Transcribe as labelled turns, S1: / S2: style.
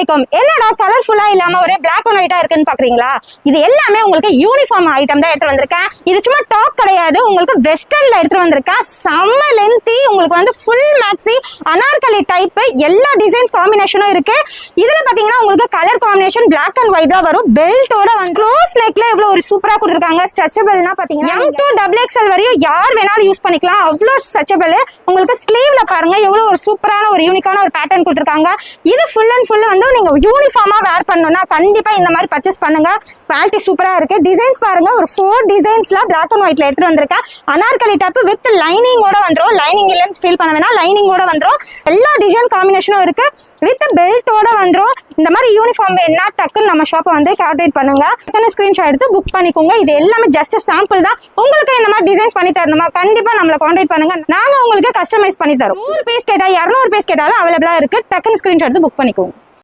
S1: அலைக்கும். என்னடா கலர்ஃபுல்லா இல்லாம ஒரே பிளாக் அண்ட் ஒயிட்டா இருக்குன்னு பாக்குறீங்களா? இது எல்லாமே உங்களுக்கு யூனிஃபார்ம் ஐட்டம் தான் எடுத்து வந்திருக்கேன். இது சும்மா டாப் கிடையாது, உங்களுக்கு வெஸ்டர்ன்ல எடுத்து வந்திருக்கேன். செம்ம லென்த்தி, உங்களுக்கு வந்து ஃபுல் மேக்ஸி அனார்கலி டைப் எல்லா டிசைன்ஸ் காம்பினேஷனும் இருக்கு. இதுல பாத்தீங்கன்னா உங்களுக்கு colour combination black and white தான் வரும். பெல்ட்டோட வந்து க்ளோஸ் நெக்ல இவ்வளவு ஒரு சூப்பரா கொடுத்திருக்காங்க. ஸ்ட்ரெச்சபிள்னா பாத்தீங்கன்னா M to XXL வரையும் யார் வேணாலும் யூஸ் பண்ணிக்கலாம். அவ்வளவு ஸ்ட்ரெச்சபிள். உங்களுக்கு ஸ்லீவ்ல பாருங்க எவ்வளவு ஒரு சூப்பரான ஒரு யூனிக்கான ஒரு பேட்டர்ன் கொடுத்திருக்காங்க. இது ஃபுல் அண்ட் ஃபுல் வந்து நீங்க யூனிஃபார்மா வேர் பண்ணனும்னா கண்டிப்பா இந்த மாதிரி பர்ச்சேஸ் பண்ணுங்க. குவாலிட்டி சூப்பரா இருக்கு. டிசைன்ஸ் பாருங்க, ஒரு 4 டிசைன்ஸ்ல பிளாக் அண்ட் ஒயிட்ல எடுத்து வந்திருக்கேன். அனார்கலி டைப் வித் லைனிங்கோட வந்துரும். லைனிங் இல்லன்னு ஃபீல் பண்ண வேணாம், லைனிங்கோட வந்துரும். எல்லா டிசைன் காம்பினேஷனும் இருக்கு. வித் பெல்ட்டோட வந்துரும். இந்த மாதிரி யூனிஃபார்ம் வேணா டக்குன்னு நம்ம ஷாப்பை வந்து கான்டாக்ட் பண்ணுங்க. டக்குன்னு ஸ்கிரீன்ஷாட் எடுத்து புக் பண்ணிக்கோங்க. இது எல்லாமே ஜஸ்ட் சாம்பிள் தான். உங்களுக்கு இந்த மாதிரி டிசைன்ஸ் பண்ணி தரணுமா கண்டிப்பா நம்மள கான்டாக்ட் பண்ணுங்க. நாங்க உங்களுக்கு கஸ்டமைஸ் பண்ணி தரோம். 100 பீஸ் கேட்டா 200 பீஸ் கேட்டாலும் அவைலபிளா இருக்கு. டக்குன்னு ஸ்கிரீன்ஷாட் எடுத்து புக் பண்ணிக்கோங்க.